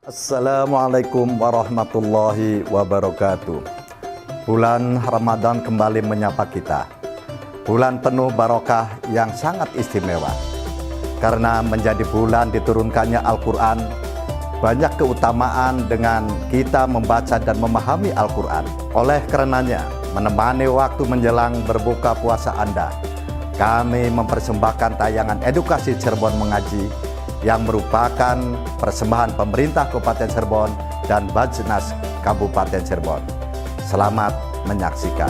Assalamualaikum warahmatullahi wabarakatuh. Bulan Ramadan kembali menyapa kita. Bulan penuh barokah yang sangat istimewa. Karena menjadi bulan diturunkannya Al-Quran, banyak keutamaan dengan kita membaca dan memahami Al-Quran. Oleh karenanya, menemani waktu menjelang berbuka puasa Anda, kami mempersembahkan tayangan edukasi Cirebon Mengaji yang merupakan persembahan pemerintah Kabupaten Cirebon dan Bajnas Kabupaten Cirebon. Selamat menyaksikan.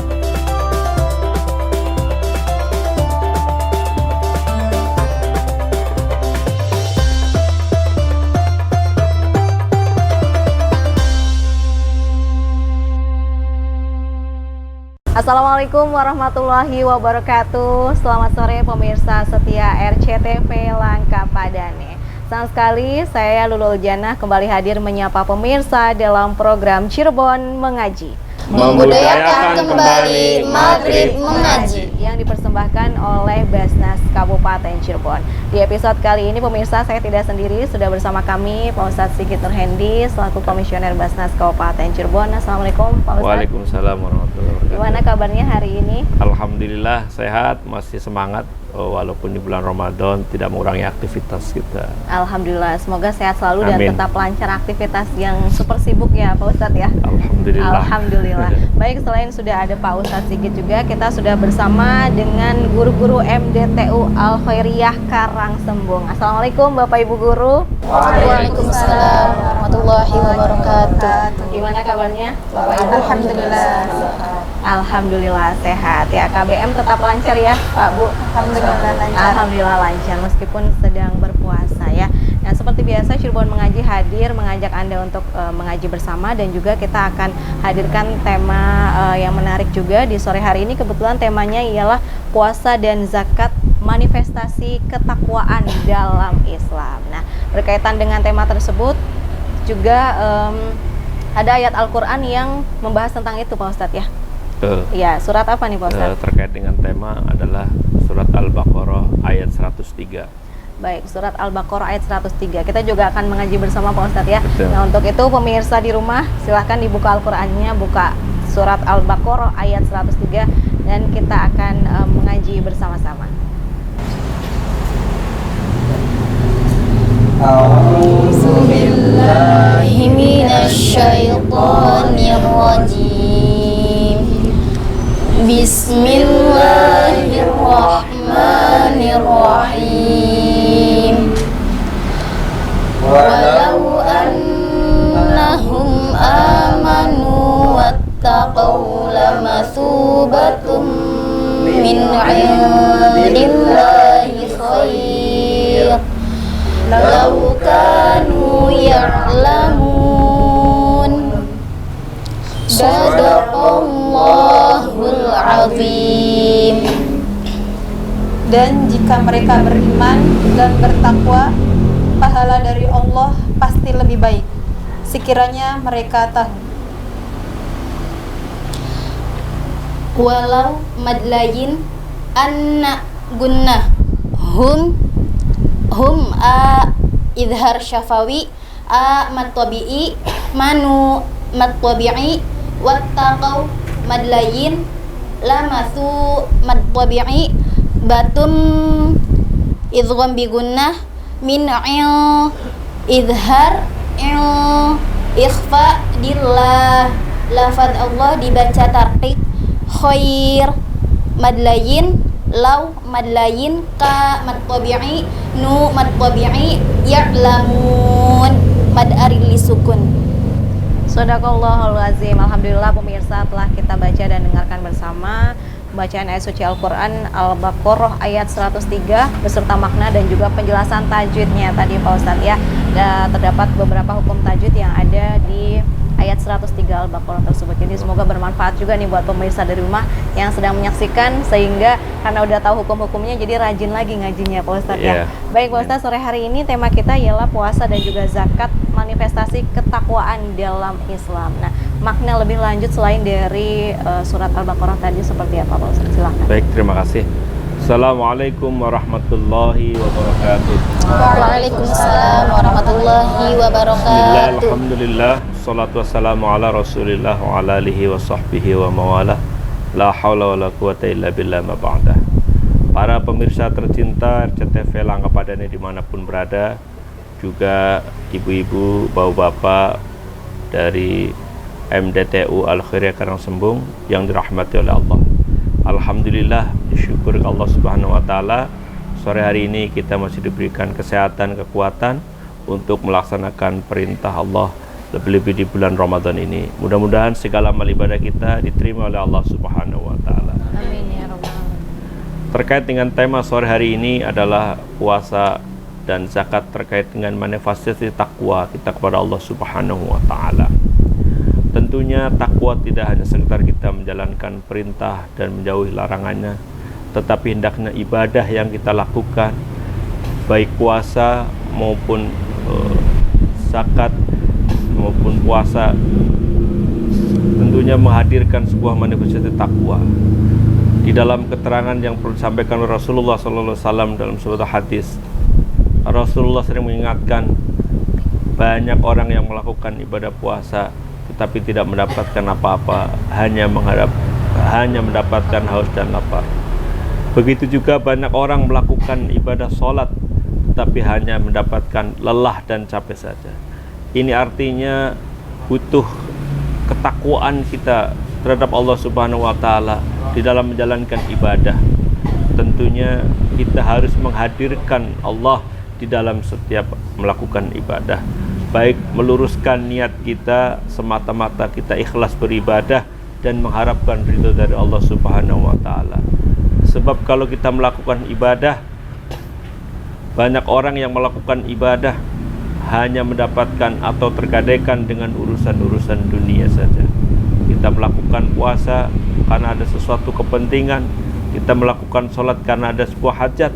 Assalamualaikum warahmatullahi wabarakatuh. Selamat sore pemirsa setia RCTV Langka Padane. Senang sekali saya Lulul Janah kembali hadir menyapa pemirsa dalam program Cirebon Mengaji. Membudayakan kembali Maghrib Mengaji yang dipersembahkan oleh Basnas Kabupaten Cirebon. Di episode kali ini pemirsa saya tidak sendiri, sudah bersama kami Pak Ustadz Sigit Nurhendi selaku Komisioner Basnas Kabupaten Cirebon. Assalamualaikum Pak Ustadz. Waalaikumsalam warahmatullahi wabarakatuh. Gimana kabarnya hari ini? Alhamdulillah sehat, masih semangat walaupun di bulan Ramadan tidak mengurangi aktivitas kita. Alhamdulillah, semoga sehat selalu dan Amin. tetap lancar aktivitas yang super sibuk ya Pak Ustadz ya. Alhamdulillah. Alhamdulillah. Baik, selain sudah ada Pak Ustadz Sigit juga, kita sudah bersama dengan guru-guru MDTU Al Khairiyah Karangsembung. Assalamualaikum Bapak Ibu Guru. Waalaikumsalam warahmatullahi wabarakatuh. Gimana kabarnya Bapak Ibu? Alhamdulillah. Alhamdulillah sehat ya. KBM tetap lancar ya Pak Bu. Alhamdulillah lancar. Alhamdulillah lancar meskipun sedang berpuasa ya. Nah, seperti biasa Cirebon Mengaji hadir mengajak Anda untuk mengaji bersama, dan juga kita akan hadirkan tema yang menarik juga di sore hari ini. Kebetulan temanya ialah puasa dan zakat, manifestasi ketakwaan dalam Islam. Nah, berkaitan dengan tema tersebut juga ada ayat Al-Quran yang membahas tentang itu Pak Ustadz ya. Ya, surat apa nih Pak Ustadz? Terkait dengan tema adalah surat Al-Baqarah ayat 103. Baik, surat Al-Baqarah ayat 103. Kita juga akan mengaji bersama Pak Ustadz ya. Betul. Nah, untuk itu pemirsa di rumah silahkan dibuka Al-Qurannya, buka surat Al-Baqarah ayat 103 dan kita akan mengaji bersama-sama. A'udzu billahi minasyaitonir rajim. Bismillahirrahmanirrahim. Walau annahum amanu wattaqaw lamathubatum min 'indillahi khair law kanu ya'lamun. Sadaqallahul azim. Dan jika mereka beriman dan bertakwa, pahala dari Allah pasti lebih baik, sekiranya mereka tahu. Walau madlayin anna gunnah hum a idhar syafawi a matabi'i manu matabi'i wattaqau madlayin lamathu matabi'i batum idgham bigunnah min idhar ikhfa dillah. Lafaz Allah dibaca tarqiq khair, madlayin law madlayin ka matabi'i nu matabi'i ya'lamun mad arili sukun. Shadaqallahul azim. Alhamdulillah pemirsa, telah kita baca dan dengarkan bersama bacaan ayat suci Al-Quran Al-Baqarah ayat 103 beserta makna dan juga penjelasan tajwidnya tadi Pak Ustadz ya. Terdapat beberapa hukum tajwid yang ada di ayat 103 Al-Baqarah tersebut. Jadi semoga bermanfaat juga nih buat pemirsa dari rumah yang sedang menyaksikan, sehingga karena udah tahu hukum-hukumnya jadi rajin lagi ngajinya Pak Ustadz ya. Baik Pak Ustadz, sore hari ini tema kita ialah puasa dan juga zakat, manifestasi ketakwaan dalam Islam. Nah, makna lebih lanjut selain dari surat Al-Baqarah tadi seperti apa Pak Ustadz? Silakan. Baik, terima kasih. Assalamualaikum warahmatullahi wabarakatuh. Waalaikumsalam warahmatullahi Bismillah, wabarakatuh. alhamdulillah, salatu wassalamu ala rasulillah wa ala alihi wa sahbihi wa mawalah. La hawla wa la quwata illa billah ma ba'dah. Para pemirsa tercinta RCTV Langkah Padani dimanapun berada, juga ibu-ibu, bapak-bapak dari MDTU Al-Khairiyah Karangsembung yang dirahmati oleh Allah. Alhamdulillah, syukur ke Allah Subhanahu wa taala, sore hari ini kita masih diberikan kesehatan, kekuatan untuk melaksanakan perintah Allah, lebih-lebih di bulan Ramadan ini. Mudah-mudahan segala amal ibadah kita diterima oleh Allah Subhanahu wa taala. Amin ya rabbal alamin. Terkait dengan tema sore hari ini adalah puasa dan zakat, terkait dengan manifestasi takwa kita kepada Allah Subhanahu wa taala. Tentunya takwa tidak hanya sekedar kita menjalankan perintah dan menjauhi larangannya, tetapi hendaknya ibadah yang kita lakukan, baik puasa maupun zakat maupun puasa, tentunya menghadirkan sebuah manifestasi takwa. Di dalam keterangan yang perlu disampaikan oleh Rasulullah SAW dalam sebuah hadis, Rasulullah sering mengingatkan, banyak orang yang melakukan ibadah puasa tetapi tidak mendapatkan apa-apa, hanya mendapatkan haus dan lapar. Begitu juga banyak orang melakukan ibadah sholat tetapi hanya mendapatkan lelah dan capek saja. Ini artinya butuh ketakwaan kita terhadap Allah Subhanahu wa taala di dalam menjalankan ibadah. Tentunya kita harus menghadirkan Allah di dalam setiap melakukan ibadah, baik meluruskan niat kita semata-mata kita ikhlas beribadah dan mengharapkan ridho dari Allah Subhanahu wa taala. Sebab kalau kita melakukan ibadah, banyak orang yang melakukan ibadah hanya mendapatkan atau tergadaikan dengan urusan-urusan dunia saja. Kita melakukan puasa karena ada sesuatu kepentingan, kita melakukan sholat karena ada sebuah hajat,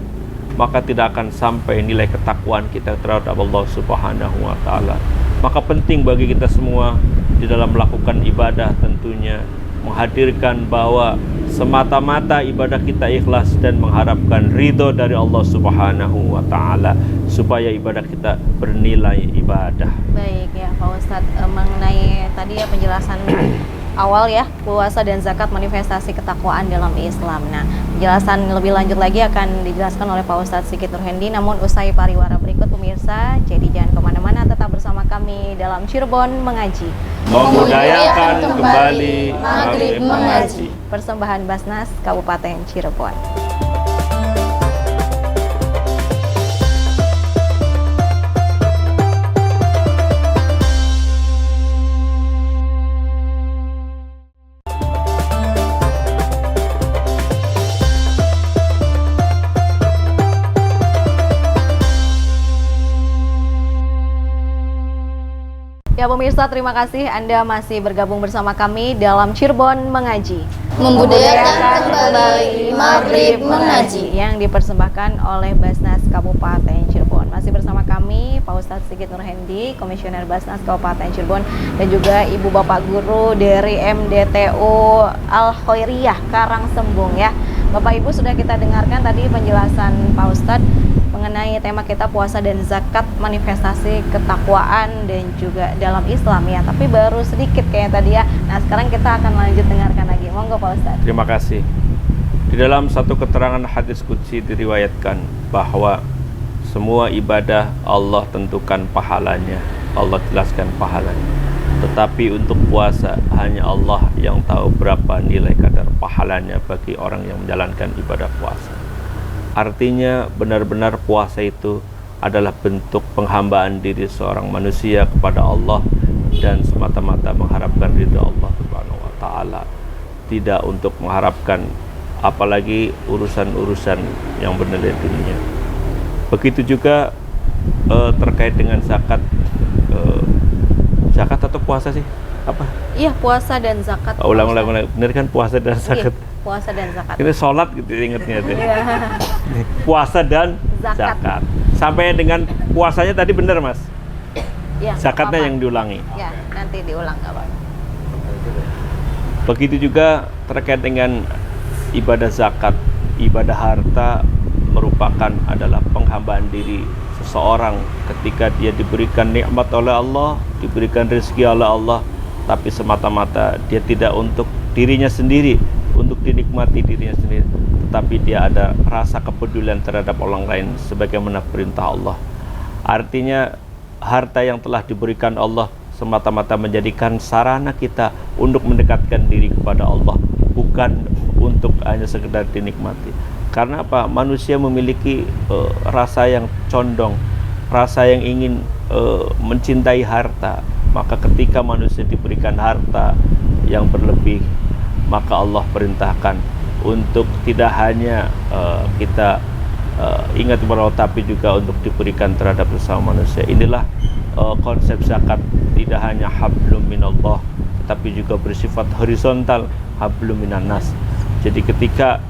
maka tidak akan sampai nilai ketakwaan kita terhadap Allah Subhanahu wa taala. Maka penting bagi kita semua di dalam melakukan ibadah tentunya menghadirkan bahwa semata-mata ibadah kita ikhlas dan mengharapkan ridho dari Allah Subhanahu wa taala supaya ibadah kita bernilai ibadah. Baik ya Pak Ustadz, mengenai tadi ya penjelasan awal ya, puasa dan zakat manifestasi ketakwaan dalam Islam. Nah, penjelasan lebih lanjut lagi akan dijelaskan oleh Pak Ustadz Sigit Nurhendi, namun usai pariwara berikut pemirsa, jadi jangan kemana-mana, tetap bersama kami dalam Cirebon Mengaji. Memudayakan kembali Maghrib Mengaji. Persembahan Basnas Kabupaten Cirebon. Ya pemirsa, terima kasih Anda masih bergabung bersama kami dalam Cirebon Mengaji. Membudayakan kembali Maghrib Mengaji yang dipersembahkan oleh Basnas Kabupaten Cirebon. Masih bersama kami Pak Ustadz Sigit Nurhendi, Komisioner Basnas Kabupaten Cirebon, dan juga Ibu Bapak Guru dari MDTU Al-Khairiyah Karangsembung ya. Bapak Ibu, sudah kita dengarkan tadi penjelasan Pak Ustadz mengenai tema kita puasa dan zakat, manifestasi ketakwaan dan juga dalam Islam ya. Tapi baru sedikit kayaknya tadi ya. Nah, sekarang kita akan lanjut dengarkan lagi. Monggo Pak Ustadz. Terima kasih. Di dalam satu keterangan hadis qudsi diriwayatkan bahwa semua ibadah Allah tentukan pahalanya, Allah jelaskan pahalanya. Tetapi untuk puasa hanya Allah yang tahu berapa nilai kadar pahalanya bagi orang yang menjalankan ibadah puasa. Artinya benar-benar puasa itu adalah bentuk penghambaan diri seorang manusia kepada Allah dan semata-mata mengharapkan ridha Allah Subhanahu wa taala, tidak untuk mengharapkan apalagi urusan-urusan yang bernilai dunia. Begitu juga terkait dengan zakat. Zakat atau puasa sih? Apa? Iya, puasa dan zakat. Ulang. Benar kan, puasa dan zakat. Iya, puasa dan zakat. Ini sholat gitu ingetnya tuh. Puasa dan zakat. Sampai dengan puasanya tadi benar Mas? Ya, Zakatnya yang diulangi. Ya, nanti diulang nggak apa-apa. Begitu juga terkait dengan ibadah zakat. ibadah harta merupakan adalah penghambaan diri seseorang ketika dia diberikan nikmat oleh Allah, diberikan rezeki oleh Allah, tapi semata-mata dia tidak untuk dirinya sendiri, untuk dinikmati dirinya sendiri, tetapi dia ada rasa kepedulian terhadap orang lain sebagaimana perintah Allah. Artinya harta yang telah diberikan Allah semata-mata menjadikan sarana kita untuk mendekatkan diri kepada Allah, bukan untuk hanya sekedar dinikmati. Karena apa? Manusia memiliki rasa yang condong, rasa yang ingin mencintai harta. Maka ketika manusia diberikan harta yang berlebih, maka Allah perintahkan untuk tidak hanya kita ingat kepada Allah, tapi juga untuk diberikan terhadap sesama manusia. Inilah konsep zakat, tidak hanya hablum minallah, tapi juga bersifat horizontal, hablum minannas. Jadi ketika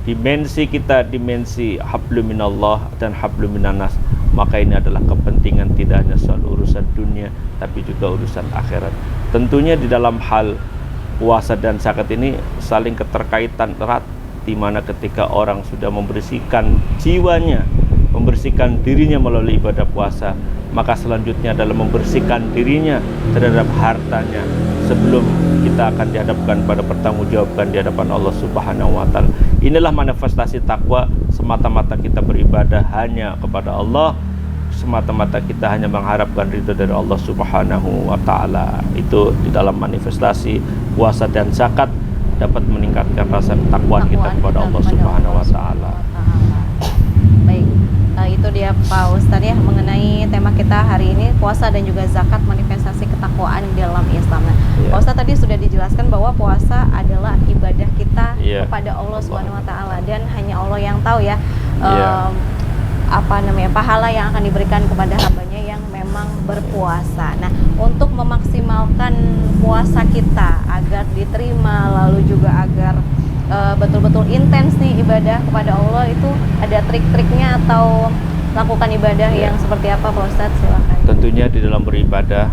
dimensi kita dimensi hablum minallah dan hablum minannas, maka ini adalah kepentingan tidak hanya soal urusan dunia, tapi juga urusan akhirat. Tentunya di dalam hal puasa dan zakat ini saling keterkaitan erat, di mana ketika orang sudah membersihkan jiwanya, membersihkan dirinya melalui ibadah puasa, maka selanjutnya adalah membersihkan dirinya terhadap hartanya sebelum kita akan dihadapkan pada pertanggungjawaban di hadapan Allah Subhanahu wa taala. Inilah manifestasi takwa, semata-mata kita beribadah hanya kepada Allah, semata-mata kita hanya mengharapkan ridho dari Allah Subhanahu wa taala. Itu di dalam manifestasi puasa dan zakat dapat meningkatkan rasa ketakwaan kita kepada Allah Subhanahu wa taala. Baik, itu dia Pak Ustadz ya mengenai tema kita hari ini, puasa dan juga zakat, manifestasi ketakwaan dalam Islam. Nah, Pak Ustadz tadi sudah dijelaskan bahwa puasa adalah ibadah kita kepada Allah Subhanahu wa taala, dan hanya Allah yang tahu ya pahala yang akan diberikan kepada hambanya yang memang berpuasa. Nah, untuk memaksimalkan puasa kita agar diterima, lalu juga agar betul-betul intens nih ibadah kepada Allah, itu ada trik-triknya atau lakukan ibadah yang seperti apa Pak Ustadz? Silakan. Tentunya di dalam beribadah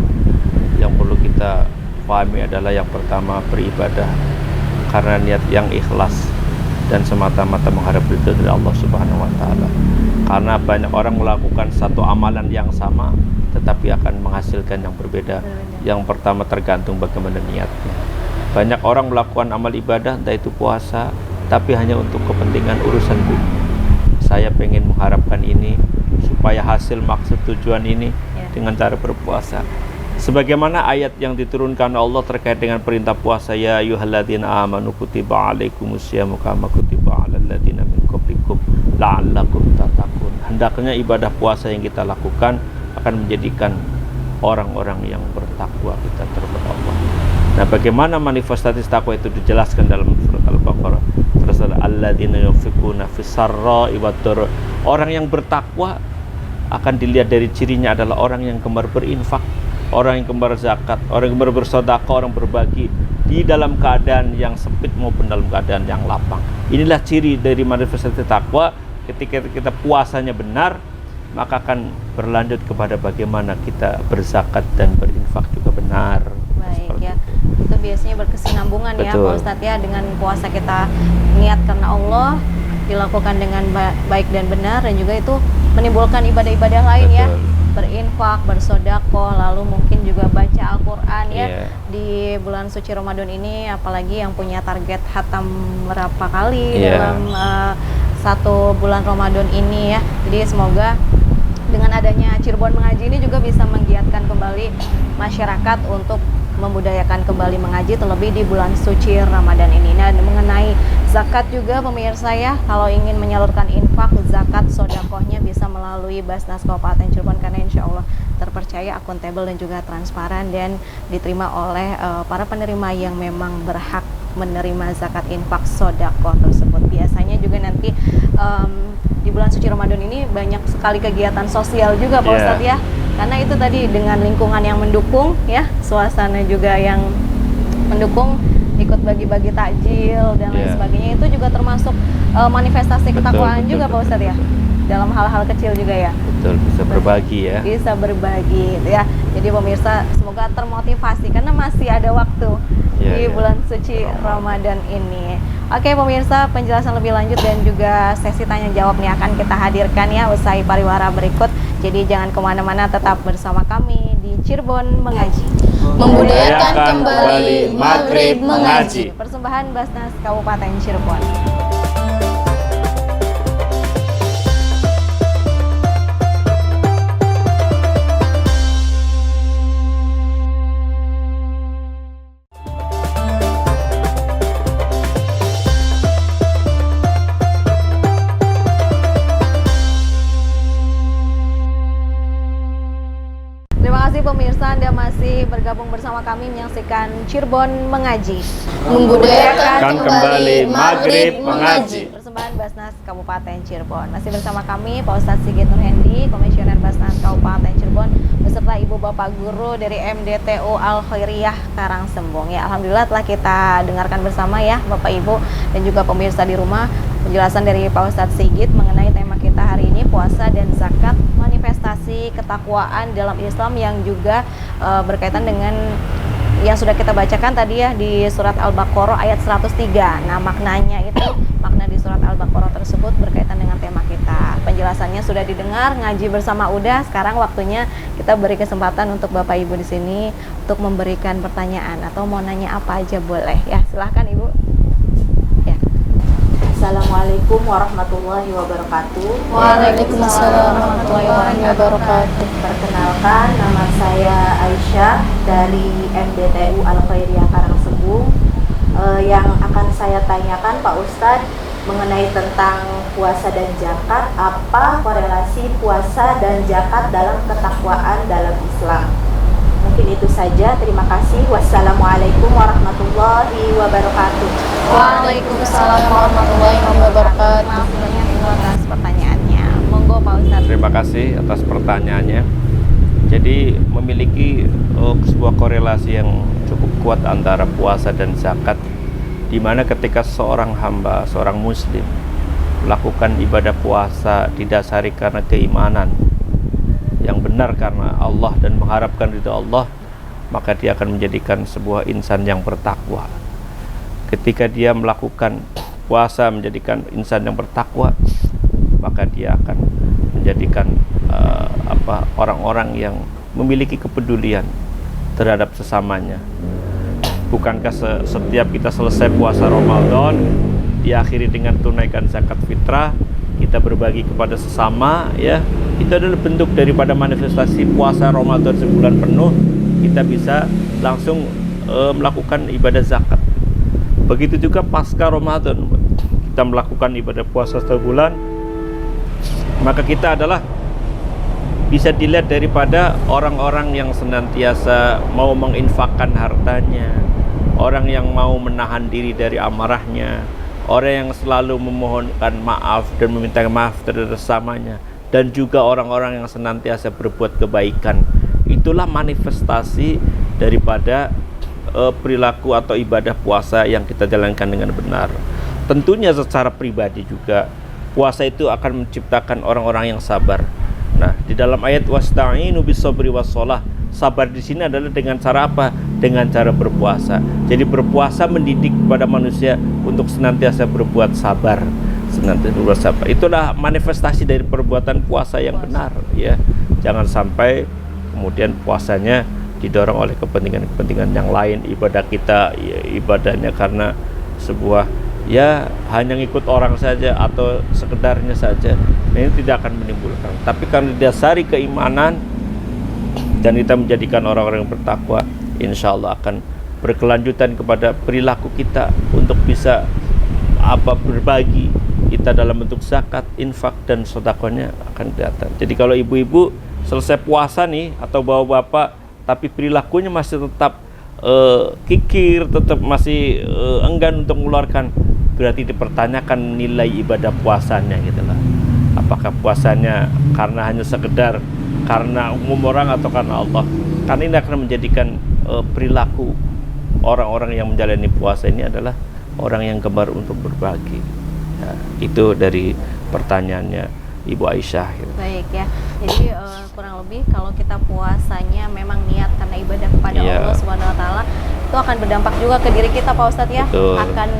yang perlu kita pahami adalah yang pertama, beribadah karena niat yang ikhlas dan semata-mata mengharap ridho dari Allah Subhanahu wa taala. Karena banyak orang melakukan satu amalan yang sama tetapi akan menghasilkan yang berbeda. Yang pertama tergantung bagaimana niatnya. Banyak orang melakukan amal ibadah, entah itu puasa, tapi hanya untuk kepentingan urusan dunia. Saya pengen mengharapkan ini supaya hasil maksud tujuan ini dengan cara berpuasa. Sebagaimana ayat yang diturunkan Allah terkait dengan perintah puasa, ya ayyuhalladzina amanu kutiba alaikumusyamu kama kutiba alal ladzina min qablikum la'allakum tattaqun. Hendaknya ibadah puasa yang kita lakukan akan menjadikan orang-orang yang bertakwa kita terhadap Allah. Nah, bagaimana manifestasi takwa itu dijelaskan dalam surat Al-Baqarah. Terus alladzina yunfiquna fis-sarra'i wad-dharra. Orang yang bertakwa akan dilihat dari cirinya adalah orang yang gemar berinfak, orang yang gemar zakat, orang yang gemar bersedekah, orang berbagi di dalam keadaan yang sempit maupun dalam keadaan yang lapang. Inilah ciri dari manifestasi takwa. Ketika kita puasanya benar, maka akan berlanjut kepada bagaimana kita berzakat dan berinfak juga benar. Baik ya, itu biasanya berkesinambungan ya Pak Ustadz ya, dengan puasa kita niat karena Allah, dilakukan dengan baik dan benar, dan juga itu menimbulkan ibadah-ibadah lain ya, berinfak, bersedekah, lalu mungkin juga baca Al-Quran ya di bulan suci Ramadan ini, apalagi yang punya target khatam berapa kali dalam satu bulan Ramadan ini ya. Jadi semoga dengan adanya Cirebon Mengaji ini juga bisa menggiatkan kembali masyarakat untuk membudayakan kembali mengaji, terlebih di bulan suci Ramadan ini. Nah, mengenai zakat juga pemirsa ya, kalau ingin menyalurkan infak, zakat, sodakohnya bisa melalui Basnas Kabupaten Cirebon, karena insya Allah terpercaya, akuntabel, dan juga transparan, dan diterima oleh para penerima yang memang berhak menerima zakat, infak, sodakoh tersebut. Biasanya juga nanti di bulan suci Ramadan ini banyak sekali kegiatan sosial juga Pak Ustadz ya, karena itu tadi dengan lingkungan yang mendukung ya, suasana juga yang mendukung, ikut bagi-bagi takjil dan lain sebagainya, itu juga termasuk manifestasi ketakwaan juga Pak Ustadz ya. dalam hal-hal kecil juga ya. Betul, bisa berbagi ya. Bisa berbagi gitu ya. Jadi pemirsa semoga termotivasi karena masih ada waktu di bulan suci Ramadan ini. Oke pemirsa, penjelasan lebih lanjut dan juga sesi tanya jawab nih akan kita hadirkan ya usai pariwara berikut. Jadi jangan kemana-mana, tetap bersama kami di Cirebon Mengaji. Membudayakan kembali Maghrib Mengaji. Persembahan Basnas Kabupaten Cirebon. Terima kasih pemirsa, Anda masih bergabung bersama kami menyaksikan Cirebon Mengaji. Membudayakan kembali Maghrib Mengaji. Persembahan Basnas Kabupaten Cirebon. Masih bersama kami Pak Ustadz Sigit Nurhendi, Komisioner Basnas Kabupaten Cirebon, beserta Ibu Bapak Guru dari MDTU Al Khairiyah Karangsembung. Ya, alhamdulillah telah kita dengarkan bersama ya Bapak Ibu dan juga pemirsa di rumah penjelasan dari Pak Ustadz Sigit mengenai tema kita hari ini, puasa dan zakat, manifestasi ketakwaan dalam Islam yang juga berkaitan dengan yang sudah kita bacakan tadi ya di surat Al-Baqarah ayat 103. Nah, maknanya itu, makna di surat Al-Baqarah tersebut berkaitan dengan tema kita. Penjelasannya sudah didengar, ngaji bersama udah. Sekarang waktunya kita beri kesempatan untuk Bapak Ibu di sini untuk memberikan pertanyaan atau mau nanya apa aja boleh ya. Silahkan Ibu. Ya. Assalamualaikum warahmatullahi wabarakatuh. Waalaikumsalam warahmatullahi wabarakatuh. Perkenalkan, nama saya Aisyah dari MDTU Al Khairiyah Karangsembung. Yang akan saya tanyakan Pak Ustadz mengenai tentang puasa dan zakat, apa korelasi puasa dan zakat dalam ketakwaan dalam Islam? Mungkin itu saja, terima kasih. Wassalamualaikum warahmatullahi wabarakatuh. Waalaikumsalam warahmatullahi wabarakatuh. Maaf banyak Ibu atas pertanyaannya. Monggo Pak Ustadz. Terima kasih atas pertanyaannya. Jadi memiliki sebuah korelasi yang cukup kuat antara puasa dan zakat, di mana ketika seorang hamba, seorang muslim melakukan ibadah puasa didasari karena keimanan yang benar karena Allah dan mengharapkan ridha Allah, maka dia akan menjadikan sebuah insan yang bertakwa. Ketika dia melakukan puasa menjadikan insan yang bertakwa, maka dia akan menjadikan orang-orang yang memiliki kepedulian terhadap sesamanya. Bukankah setiap kita selesai puasa Ramadan diakhiri dengan tunaikan zakat fitrah, kita berbagi kepada sesama ya, itu adalah bentuk daripada manifestasi puasa Ramadan sebulan penuh. Kita bisa langsung melakukan ibadah zakat. Begitu juga pasca Ramadan kita melakukan ibadah puasa sebulan, maka kita adalah bisa dilihat daripada orang-orang yang senantiasa mau menginfakkan hartanya, orang yang mau menahan diri dari amarahnya, orang yang selalu memohonkan maaf dan meminta maaf terhadap sesamanya, dan juga orang-orang yang senantiasa berbuat kebaikan. Itulah manifestasi daripada perilaku atau ibadah puasa yang kita jalankan dengan benar. Tentunya secara pribadi juga puasa itu akan menciptakan orang-orang yang sabar. Nah, di dalam ayat wasta'inu bis-sabri was-shalah, sabar di sini adalah dengan cara apa? Dengan cara berpuasa. Jadi berpuasa mendidik kepada manusia untuk senantiasa berbuat sabar, senantiasa berbuat sabar. Itulah manifestasi dari perbuatan puasa yang benar, ya. Jangan sampai kemudian puasanya didorong oleh kepentingan-kepentingan yang lain, ibadah kita ya, ibadahnya karena sebuah ya hanya ngikut orang saja atau sekedarnya saja. Nah, ini tidak akan menimbulkan. Tapi karena didasari keimanan dan kita menjadikan orang-orang yang bertakwa, insya Allah akan berkelanjutan kepada perilaku kita untuk bisa berbagi kita dalam bentuk zakat, infak dan sedekahnya akan datang. Jadi kalau ibu-ibu selesai puasa nih atau bapak-bapak tapi perilakunya masih tetap kikir, tetap masih enggan untuk mengeluarkan, berarti dipertanyakan nilai ibadah puasanya gitu lah. Apakah puasanya karena hanya sekedar karena umum orang atau karena Allah? Karena ini akan menjadikan perilaku orang-orang yang menjalani puasa ini adalah orang yang gemar untuk berbagi. Ya, itu dari pertanyaannya. Ibu Aisyah gitu. Baik ya, jadi kurang lebih kalau kita puasanya memang niat karena ibadah kepada Iya. Allah Subhanahu Wa Taala, itu akan berdampak juga ke diri kita Pak Ustadz ya. Betul. Akan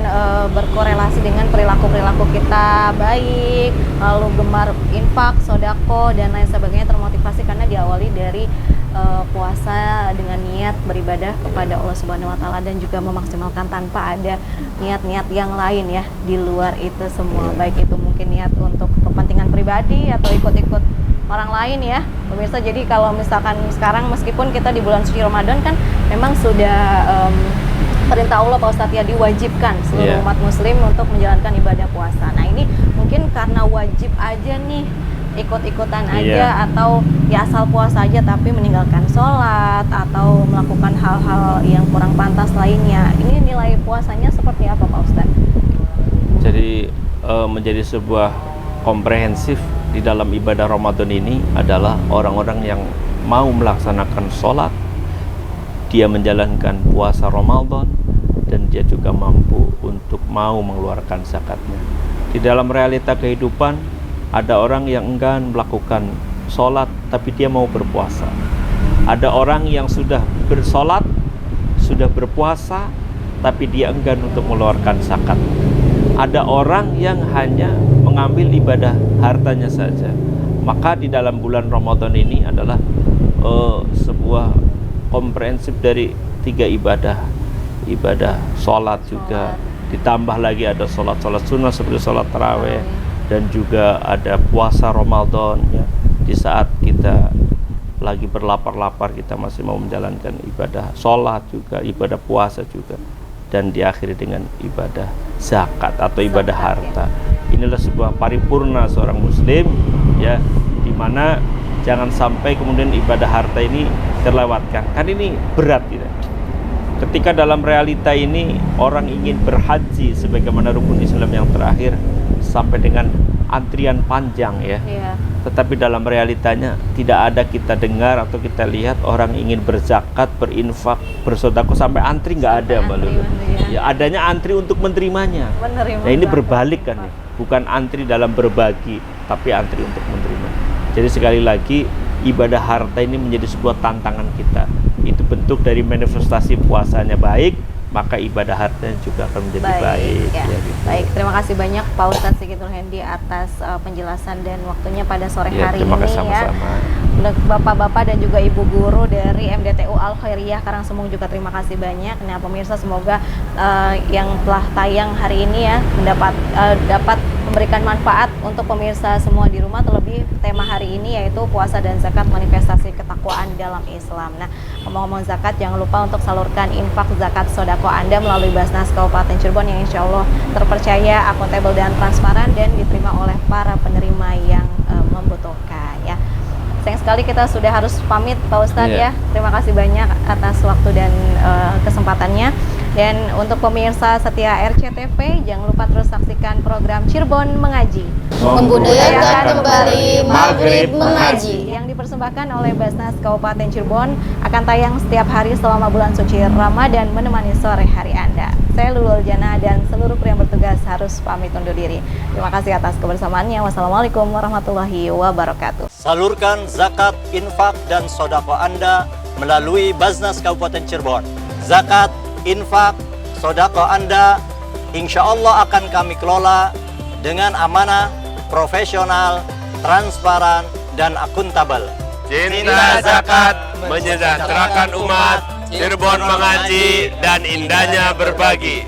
berkorelasi dengan perilaku-perilaku kita baik, lalu gemar infak, sodako dan lain sebagainya, termotivasi karena diawali dari puasa dengan niat beribadah kepada Allah Subhanahu Wa Taala dan juga memaksimalkan tanpa ada niat-niat yang lain ya di luar itu semua, baik itu mungkin niat untuk kepentingan pribadi atau ikut-ikut orang lain ya pemirsa. Jadi kalau misalkan sekarang meskipun kita di bulan suci Ramadan kan memang sudah perintah Allah Pak Ustadz ya, diwajibkan seluruh Iya. umat muslim untuk menjalankan ibadah puasa. Nah ini mungkin karena wajib aja nih, ikut-ikutan aja Iya. atau ya asal puasa aja tapi meninggalkan sholat atau melakukan hal-hal yang kurang pantas lainnya. Ini nilai puasanya seperti apa Pak Ustadz? Jadi menjadi sebuah komprehensif di dalam ibadah Ramadan ini adalah orang-orang yang mau melaksanakan sholat, dia menjalankan puasa Ramadan, dan dia juga mampu untuk mau mengeluarkan zakatnya. Di dalam realita kehidupan ada orang yang enggan melakukan sholat tapi dia mau berpuasa. Ada orang yang sudah bersolat, sudah berpuasa tapi dia enggan untuk mengeluarkan zakat. Ada orang yang hanya mengambil ibadah hartanya saja. Maka di dalam bulan Ramadan ini adalah sebuah komprehensif dari 3 ibadah. Ibadah sholat juga, ditambah lagi ada sholat sunnah seperti sholat tarawih, dan juga ada puasa Ramadan ya. Di saat kita lagi berlapar-lapar kita masih mau menjalankan ibadah sholat juga, ibadah puasa juga, dan diakhiri dengan ibadah zakat atau ibadah harta. Inilah sebuah paripurna seorang muslim ya, dimana jangan sampai kemudian ibadah harta ini terlewatkan, kan ini berat gitu. Ketika dalam realita ini orang ingin berhaji sebagaimana rukun Islam yang terakhir sampai dengan antrian panjang ya. Iya. Tetapi dalam realitanya tidak ada kita dengar atau kita lihat orang ingin berzakat, berinfak, bersedekah sampai antri, nggak ada Mbak Lulu. Ya adanya antri untuk menerimanya. Nah ini berbalik kan ya. Bukan antri dalam berbagi, tapi antri untuk menerima. Jadi sekali lagi ibadah harta ini menjadi sebuah tantangan kita. Itu bentuk dari manifestasi puasanya baik, maka ibadah hartanya juga akan menjadi baik. Ya. Ya, gitu. Baik, terima kasih banyak Pak Ustadz Sigit Hendi atas penjelasan dan waktunya pada sore hari terima ini kasih sama-sama. ya. Bapak-bapak dan juga ibu guru dari MDTU Al Khairiyah Karangsemung juga terima kasih banyak. Nah pemirsa, semoga yang telah tayang hari ini ya dapat memberikan manfaat untuk pemirsa semua di rumah. Terlebih tema hari ini yaitu puasa dan zakat, manifestasi ketakwaan dalam Islam. Nah ngomong-ngomong zakat, jangan lupa untuk salurkan infak zakat sodako Anda melalui Basnas Kabupaten Cirebon yang insya Allah terpercaya, akuntabel dan transparan dan diterima oleh para penerima yang membutuhkan ya. Sayang sekali kita sudah harus pamit Pak Ustadz ya. Terima kasih banyak atas waktu dan kesempatannya. Dan untuk pemirsa setia RCTV, jangan lupa terus saksikan program Cirebon Mengaji, Membudayakan kembali Maghrib Mengaji, yang dipersembahkan oleh Basnas Kabupaten Cirebon, akan tayang setiap hari selama bulan suci Ramadan menemani sore hari Anda. Saya Lulul Jana dan seluruh kru yang bertugas harus pamit undur diri. Terima kasih atas kebersamaannya. Wassalamualaikum warahmatullahi wabarakatuh. Salurkan zakat, infak, dan sodako Anda melalui Basnas Kabupaten Cirebon. Zakat, infak, sodako Anda insya Allah akan kami kelola dengan amanah, profesional, transparan, dan akuntabel. Cinta zakat menyejahterakan umat, Cirebon mengaji, dan indahnya berbagi.